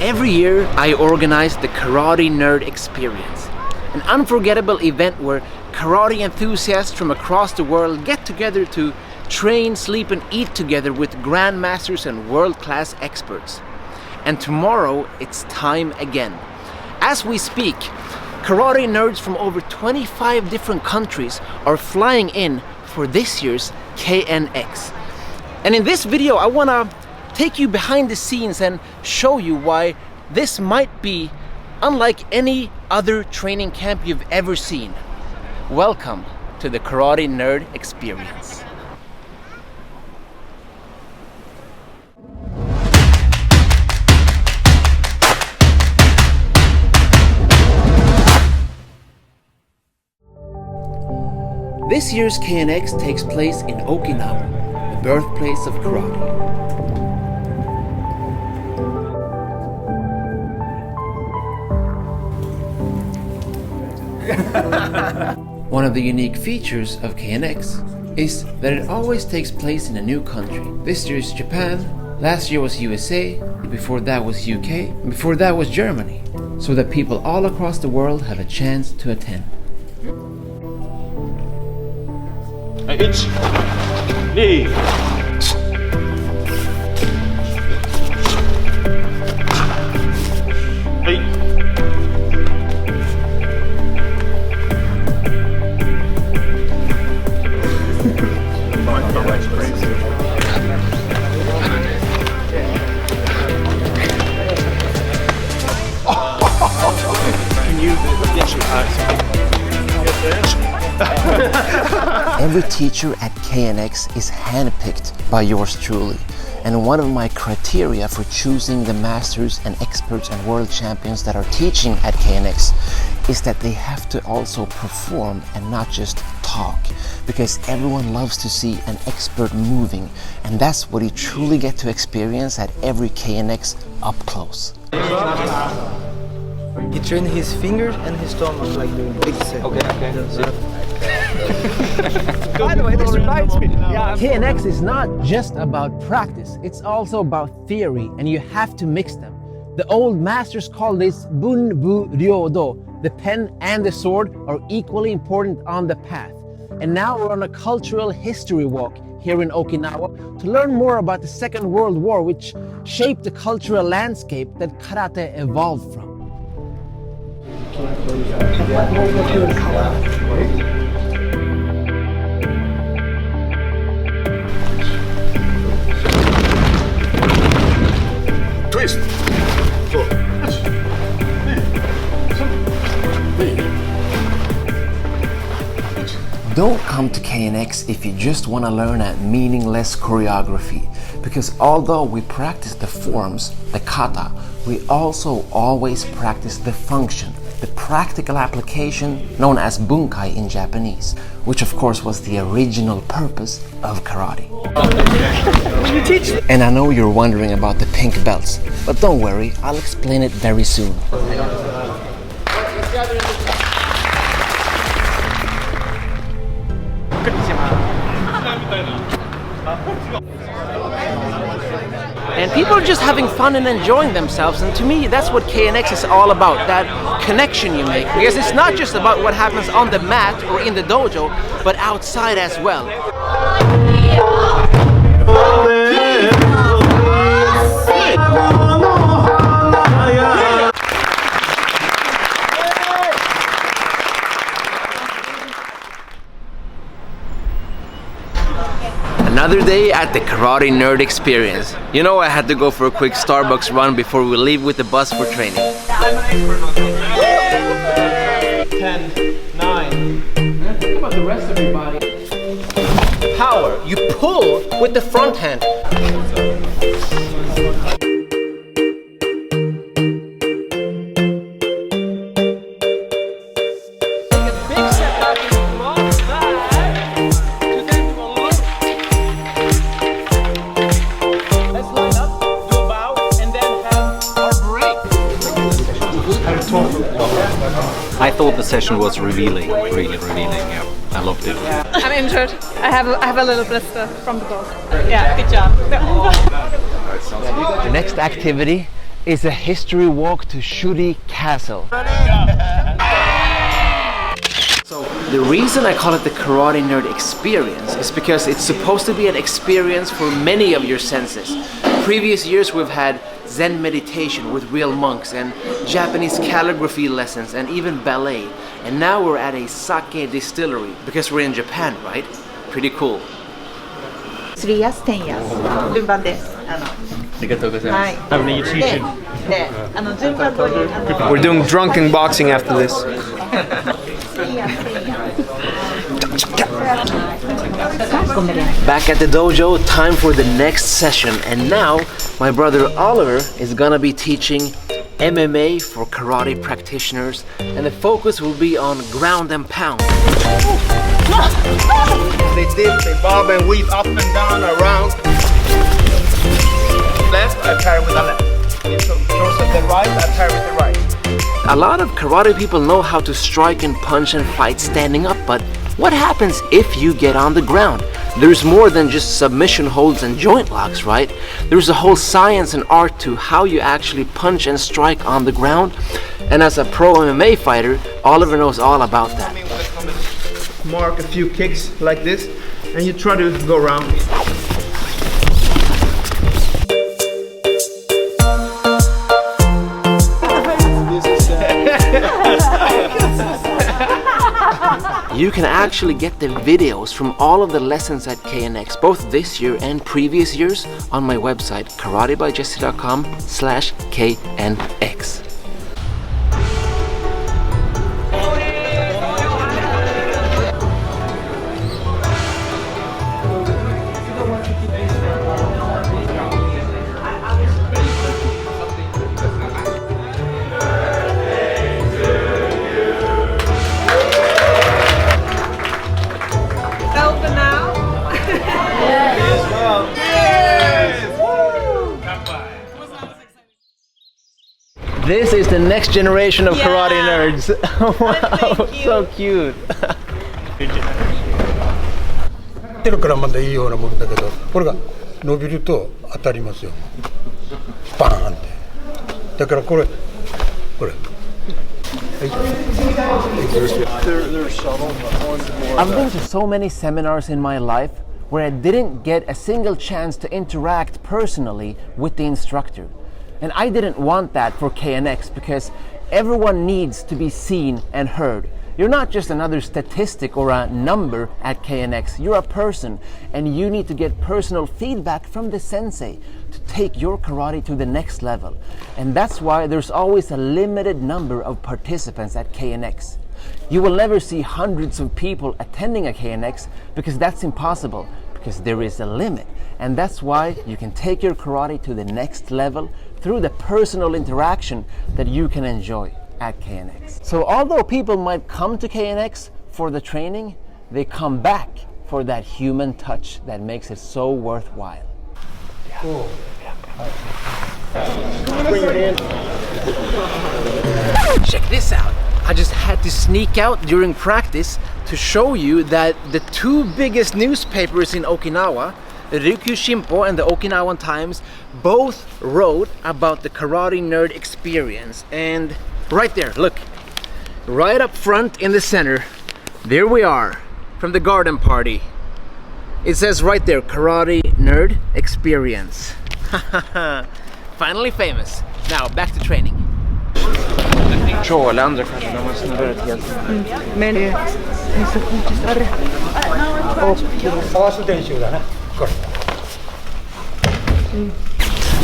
Every year I organize the Karate Nerd Experience, an unforgettable event where karate enthusiasts from across the world get together to train, sleep and eat together with grandmasters and world-class experts. And tomorrow it's time again. As we speak, karate nerds from over 25 different countries are flying in for this year's KNX. And in this video I want to take you behind the scenes and show you why this might be unlike any other training camp you've ever seen. Welcome to the Karate Nerd Experience. This year's KNX takes place in Okinawa, the birthplace of karate. One of the unique features of KNX is that it always takes place in a new country. This year is Japan, last year was USA, before that was UK, and before that was Germany, so that people all across the world have a chance to attend. Every teacher at KNX is handpicked by yours truly, and one of my criteria for choosing the masters and experts and world champions that are teaching at KNX is that they have to also perform and not just talk, because everyone loves to see an expert moving, and that's what you truly get to experience at every KNX up close. He trained his fingers and his stomach like doing big set. By the way, this reminds me. KNX is not just about practice, it's also about theory, and you have to mix them. The old masters call this Bun Bu Ryo Do. The pen and the sword are equally important on the path. And now we're on a cultural history walk here in Okinawa to learn more about the Second World War, which shaped the cultural landscape that karate evolved from. Twist. Don't come to KNX if you just want to learn a meaningless choreography, because although we practice the forms, the kata, we also always practice the function, the practical application known as bunkai in Japanese, which of course was the original purpose of karate. And I know you're wondering about the pink belts, but don't worry, I'll explain it very soon. And people are just having fun and enjoying themselves, and to me that's what KNX is all about, that connection you make, because it's not just about what happens on the mat or in the dojo, but outside as well. Another day at the Karate Nerd Experience. You know I had to go for a quick Starbucks run before we leave with the bus for training. 10, 9. Think about the rest of your body. Power. You pull with the front hand. I thought the session was revealing, really revealing. Yeah, I loved it. I'm injured. I have a little blister from the dog. Yeah, good job. The next activity is a history walk to Shuri Castle. So the reason I call it the Karate Nerd Experience is because it's supposed to be an experience for many of your senses. Previous years we've had Zen meditation with real monks and Japanese calligraphy lessons and even ballet. And now we're at a sake distillery because we're in Japan, right? Pretty cool. 3ヤス、10ヤス、順番です。ありがとうございます。Have an teaching. で、順番通り、We're doing drunken boxing after this. Back at the dojo, time for the next session. And now, my brother Oliver is gonna be teaching MMA for karate practitioners. And the focus will be on ground and pound. They dip, they bob and weave up and down, around. Left, I parry with the left. So throws with the right, I parry with the right. A lot of karate people know how to strike and punch and fight standing up, but what happens if you get on the ground? There's more than just submission holds and joint locks, right? There's a whole science and art to how you actually punch and strike on the ground. And as a pro MMA fighter, Oliver knows all about that. Mark a few kicks like this, and you try to go around. You can actually get the videos from all of the lessons at KNX, both this year and previous years, on my website, karatebyjesse.com/KNX. Open now. This is the next generation of karate nerds. Wow, Thank you. so cute. てるからまだいいようなもんだけど、これが伸びると当たりますよ。バーンって。だからこれ。I've been to so many seminars in my life where I didn't get a single chance to interact personally with the instructor. And I didn't want that for KNX because everyone needs to be seen and heard. You're not just another statistic or a number at KNX, you're a person, and you need to get personal feedback from the sensei to take your karate to the next level. And that's why there's always a limited number of participants at KNX. You will never see hundreds of people attending a KNX because that's impossible, because there is a limit. And that's why you can take your karate to the next level through the personal interaction that you can enjoy at KNX. So although people might come to KNX for the training, they come back for that human touch that makes it so worthwhile. Check this out. I just had to sneak out during practice to show you that the two biggest newspapers in Okinawa, the Ryukyu Shimpo and the Okinawan Times, both wrote about the Karate Nerd Experience. And right there, look, right up front in the center, there we are, from the garden party. It says right there, Karate Nerd Experience. Finally famous. Now back to training.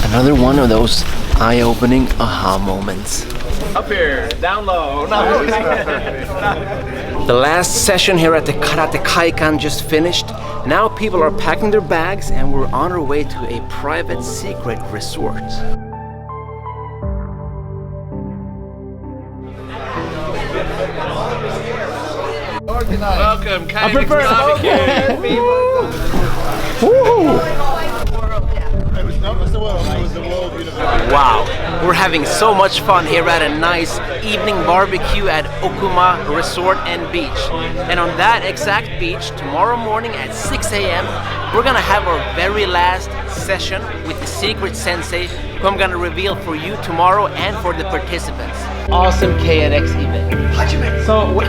Another one of those eye-opening aha moments. Up here, down low. The last session here at the Karate Kaikan just finished. Now people are packing their bags and we're on our way to a private secret resort. Welcome, I prefer Wow, we're having so much fun here at a nice evening barbecue at Okuma Resort and Beach. And on that exact beach, tomorrow morning at 6 a.m., we're gonna have our very last session with the secret sensei, who I'm gonna reveal for you tomorrow and for the participants. Awesome KNX event. So,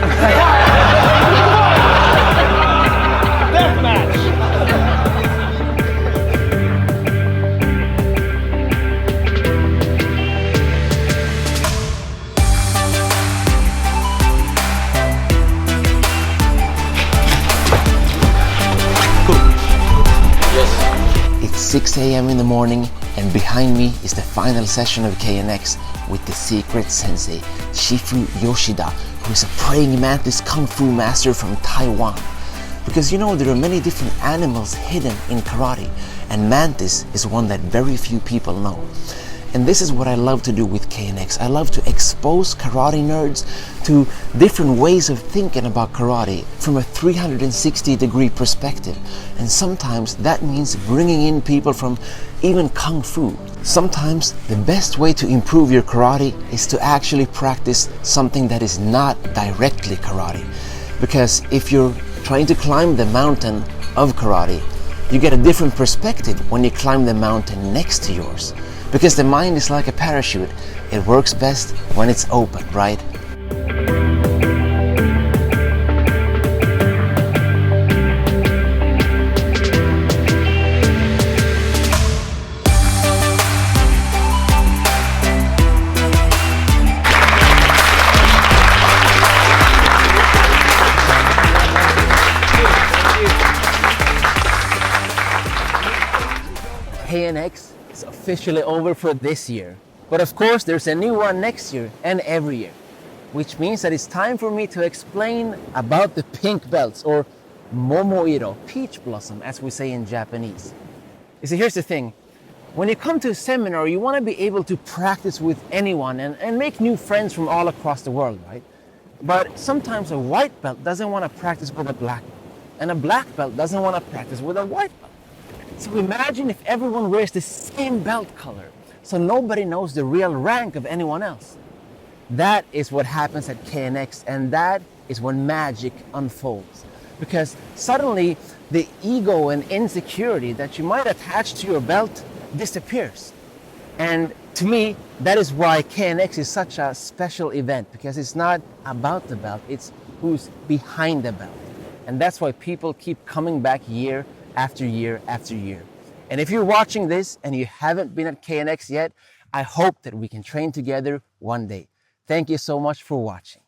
it's 6 a.m. in the morning, and behind me is the final session of KNX with the secret sensei, Shifu Yoshida, who is a praying mantis kung fu master from Taiwan. Because you know, there are many different animals hidden in karate, and mantis is one that very few people know. And this is what I love to do with KNX. I love to expose karate nerds to different ways of thinking about karate from a 360-degree perspective. And sometimes that means bringing in people from even kung fu. Sometimes the best way to improve your karate is to actually practice something that is not directly karate. Because if you're trying to climb the mountain of karate, you get a different perspective when you climb the mountain next to yours. Because the mind is like a parachute. It works best when it's open, right? KNX is officially over for this year. But of course, there's a new one next year and every year. Which means that it's time for me to explain about the pink belts, or momoiro, peach blossom, as we say in Japanese. You see, here's the thing. When you come to a seminar, you want to be able to practice with anyone and make new friends from all across the world, right? But sometimes a white belt doesn't want to practice with a black belt, and a black belt doesn't want to practice with a white belt. So imagine if everyone wears the same belt color, so nobody knows the real rank of anyone else. That is what happens at KNX, and that is when magic unfolds. Because suddenly the ego and insecurity that you might attach to your belt disappears. And to me, that is why KNX is such a special event, because it's not about the belt, it's who's behind the belt. And that's why people keep coming back year after year after year. And if you're watching this and you haven't been at KNX yet, I hope that we can train together one day. Thank you so much for watching.